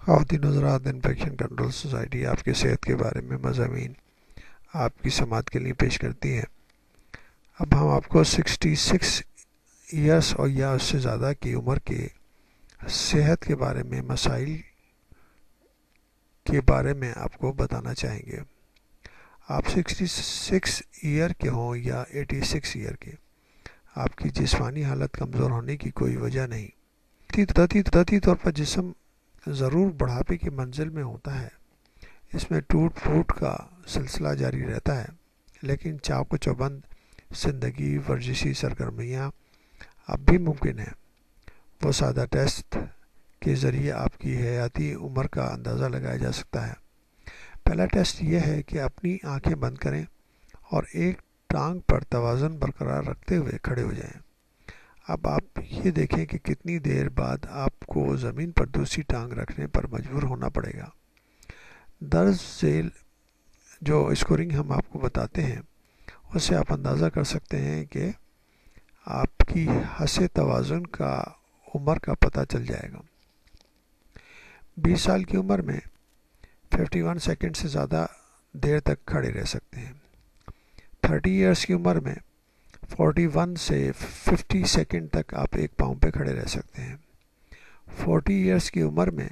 خواتین حضرات، infection control society آپ کی صحت کے بارے میں مضامین آپ کی سماعت کے لیے پیش کرتی ہے۔ اب ہم آپ کو 66 ایئرس اور یا اس سے زیادہ کی عمر کے صحت کے بارے میں مسائل کے بارے میں آپ کو بتانا چاہیں گے۔ آپ 66 ایئر کے ہوں یا 86 ایئر کے، آپ کی جسمانی حالت کمزور ہونے کی کوئی وجہ نہیں۔ قدرتی طور پر جسم ضرور بڑھاپے کی منزل میں ہوتا ہے، اس میں ٹوٹ پھوٹ کا سلسلہ جاری رہتا ہے، لیکن چاق و چوبند زندگی، ورزشی سرگرمیاں اب بھی ممکن ہیں۔ وہ سادہ ٹیسٹ کے ذریعے آپ کی حیاتی عمر کا اندازہ لگایا جا سکتا ہے۔ پہلا ٹیسٹ یہ ہے کہ اپنی آنکھیں بند کریں اور ایک ٹانگ پر توازن برقرار رکھتے ہوئے کھڑے ہو جائیں۔ اب آپ یہ دیکھیں کہ کتنی دیر بعد آپ کو زمین پر دوسری ٹانگ رکھنے پر مجبور ہونا پڑے گا۔ درج ذیل جو اسکورنگ ہم آپ کو بتاتے ہیں، اس سے آپ اندازہ کر سکتے ہیں کہ آپ کی حس توازن کا عمر کا پتہ چل جائے گا۔ 20 سال کی عمر میں 51 سیکنڈ سے زیادہ دیر تک کھڑے رہ سکتے ہیں۔ 30 ایئرس کی عمر میں 41 سے 50 سیکنڈ تک آپ ایک پاؤں پہ کھڑے رہ سکتے ہیں۔ 40 ایئرس کی عمر میں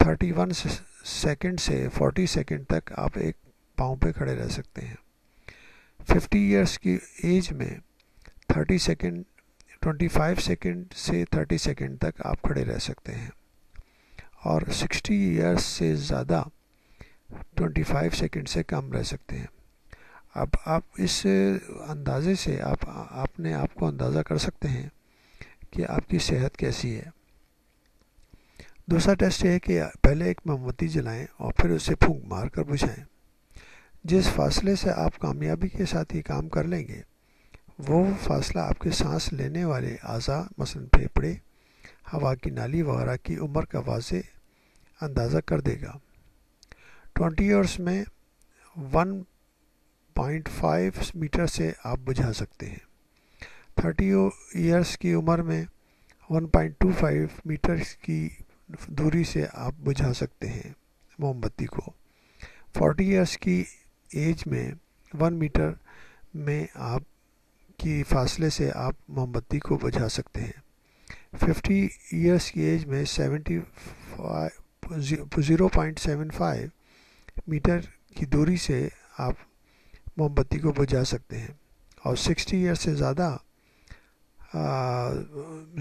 31 سیکنڈ سے 40 سیکنڈ تک آپ ایک پاؤں پہ کھڑے رہ سکتے ہیں۔ 50 ایئرس کی ایج میں 25 سیکنڈ سے 30 سیکنڈ تک آپ کھڑے رہ سکتے ہیں، اور 60 ایئرس سے زیادہ 25 سیکنڈ سے کم رہ سکتے ہیں۔ اب آپ اس اندازے سے آپ اپنے آپ کو اندازہ کر سکتے ہیں کہ آپ کی صحت کیسی ہے۔ دوسرا ٹیسٹ یہ ہے کہ پہلے ایک موم بتی جلائیں اور پھر اسے پھونک مار کر بجھائیں۔ جس فاصلے سے آپ کامیابی کے ساتھ یہ کام کر لیں گے، وہ فاصلہ آپ کے سانس لینے والے اعضاء مثلاً پھیپھڑے، ہوا کی نالی وغیرہ کی عمر کا واضح اندازہ کر دے گا۔ 20 ایئرس میں 1.5 میٹر سے آپ بجھا سکتے ہیں۔ 30 ایئرس کی عمر میں 1.25 میٹر کی دوری سے آپ بجھا سکتے ہیں موم بتی کو۔ 40 ایئرس کی ایج میں 1 میٹر میں آپ کی فاصلے سے آپ موم بتی کو بجھا سکتے ہیں۔ 50 ایئرس کی ایج میں 0.75 میٹر کی دوری سے آپ موم بتی کو بجھا سکتے ہیں، اور 60 ایئر سے زیادہ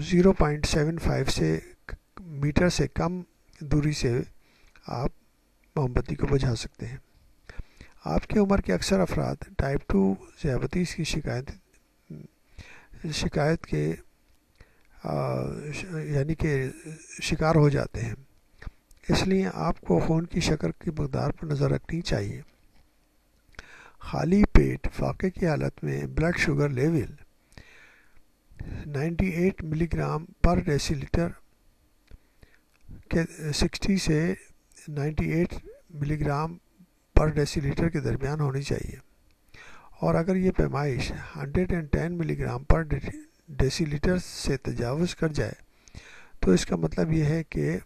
0.75 میٹر سے کم دوری سے آپ موم بتی کو بجھا سکتے ہیں۔ آپ کی عمر کے اکثر افراد ٹائپ 2 ذیابیطس کی شکایت کے یعنی کہ شکار ہو جاتے ہیں، اس لیے آپ کو خون کی شکر کی مقدار پر نظر رکھنی چاہیے۔ خالی پیٹ فاقے کی حالت میں بلڈ شوگر لیول 98 ملی گرام پر ڈیسی لیٹر کے 60 سے 98 ملی گرام پر ڈیسی لیٹر کے درمیان ہونی چاہیے، اور اگر یہ پیمائش 110 ملی گرام پر ڈیسی لیٹر سے تجاوز کر جائے تو اس کا مطلب یہ ہے کہ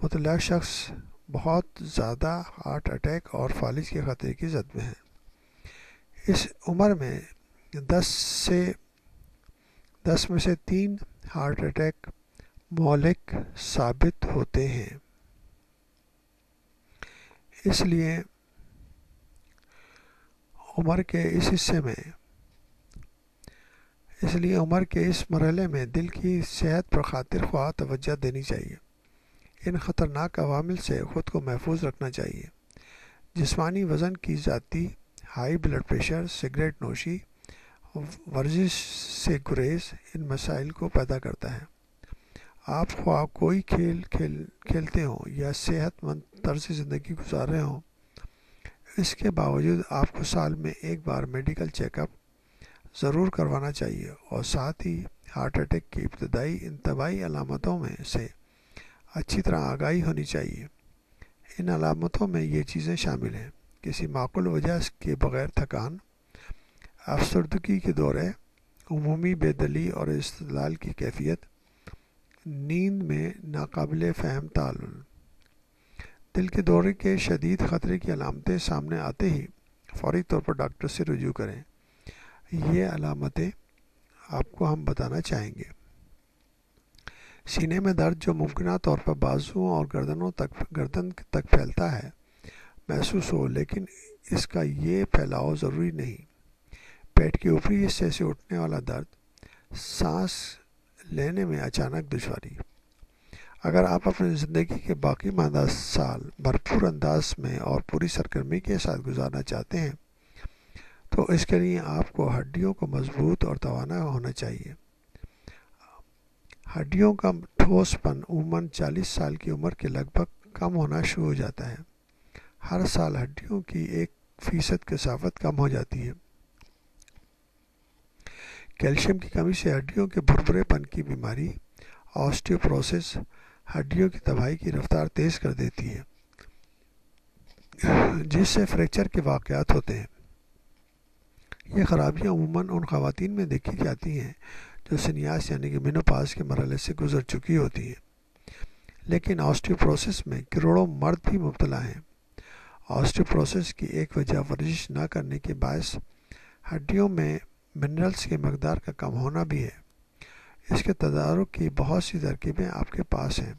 متعلقہ شخص بہت زیادہ ہارٹ اٹیک اور فالج کے خطرے کی زد میں ہے۔ اس عمر میں 10 میں سے 3 ہارٹ اٹیک مہلک ثابت ہوتے ہیں۔ اس لیے عمر کے اس مرحلے میں دل کی صحت پر خاطر خواہ توجہ دینی چاہیے۔ ان خطرناک عوامل سے خود کو محفوظ رکھنا چاہیے۔ جسمانی وزن کی زیادتی، ہائی بلڈ پریشر، سگریٹ نوشی، ورزش سے گریز ان مسائل کو پیدا کرتا ہے۔ آپ خواہ کوئی کھیل کھیلتے ہوں یا صحت مند طرز زندگی گزار رہے ہوں، اس کے باوجود آپ کو سال میں ایک بار میڈیکل چیک اپ ضرور کروانا چاہیے، اور ساتھ ہی ہارٹ اٹیک کی ابتدائی انتباہی علامتوں میں سے اچھی طرح آگاہی ہونی چاہیے۔ ان علامتوں میں یہ چیزیں شامل ہیں: کسی معقول وجہ کے بغیر تھکان، افسردگی کے دورے، عمومی بے دلی اور استدلال کی کیفیت، نیند میں ناقابل فہم تعلل، دل کے دورے کے شدید خطرے کی علامتیں سامنے آتے ہی فوری طور پر ڈاکٹر سے رجوع کریں۔ یہ علامتیں آپ کو ہم بتانا چاہیں گے۔ سینے میں درد جو ممکنہ طور پر بازوؤں اور گردن تک پھیلتا ہے محسوس ہو، لیکن اس کا یہ پھیلاؤ ضروری نہیں۔ پیٹ کے اوپری حصے سے اٹھنے والا درد، سانس لینے میں اچانک دشواری۔ اگر آپ اپنی زندگی کے باقی ماندہ سال بھرپور انداز میں اور پوری سرگرمی کے ساتھ گزارنا چاہتے ہیں تو اس کے لیے آپ کو ہڈیوں کو مضبوط اور توانا ہونا چاہیے۔ ہڈیوں کا ٹھوس پن عموماً 40 سال کی عمر کے لگ بھگ کم ہونا شروع ہو جاتا ہے۔ ہر سال ہڈیوں کی 1% کثافت کم ہو جاتی ہے۔ کیلشیم کی کمی سے ہڈیوں کے بھربھرے پن کی بیماری آسٹیوپروسس ہڈیوں کی تباہی کی رفتار تیز کر دیتی ہے، جس سے فریکچر کے واقعات ہوتے ہیں۔ یہ خرابیاں عموماً ان خواتین میں دیکھی جاتی ہیں جو سنیاس یعنی کہ مینوپاز کے مرحلے سے گزر چکی ہوتی ہیں، لیکن آسٹیوپروسس میں کروڑوں مرد بھی مبتلا ہیں۔ آسٹیوپروسس کی ایک وجہ ورزش نہ کرنے کے باعث ہڈیوں میں منرلز کی مقدار کا کم ہونا بھی ہے۔ اس کے تدارک کی بہت سی ترکیبیں آپ کے پاس ہیں۔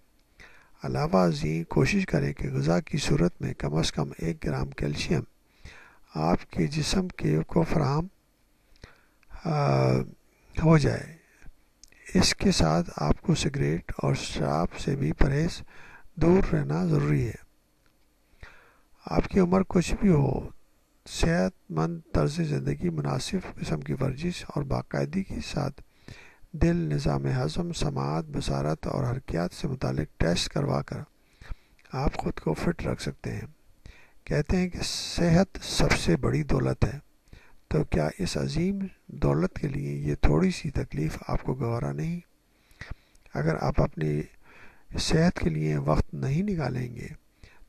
علاوہ ازیں کوشش کریں کہ غذا کی صورت میں کم از کم 1 گرام کیلشیم آپ کے جسم کو فراہم ہو جائے۔ اس کے ساتھ آپ کو سگریٹ اور شراب سے بھی پرہیز دور رہنا ضروری ہے۔ آپ کی عمر کچھ بھی ہو، صحت مند طرز زندگی، مناسب قسم کی ورزش اور باقاعدگی کے ساتھ دل، نظام ہضم، سماعت، بصارت اور حرکیات سے متعلق ٹیسٹ کروا کر آپ خود کو فٹ رکھ سکتے ہیں۔ کہتے ہیں کہ صحت سب سے بڑی دولت ہے، تو کیا اس عظیم دولت کے لیے یہ تھوڑی سی تکلیف آپ کو گوارا نہیں؟ اگر آپ اپنی صحت کے لیے وقت نہیں نکالیں گے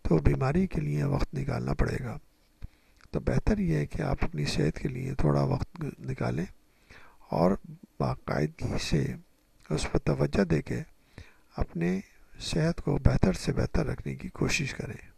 تو بیماری کے لیے وقت نکالنا پڑے گا۔ تو بہتر یہ ہے کہ آپ اپنی صحت کے لیے تھوڑا وقت نکالیں اور باقاعدگی سے اس پر توجہ دے کے اپنے صحت کو بہتر سے بہتر رکھنے کی کوشش کریں۔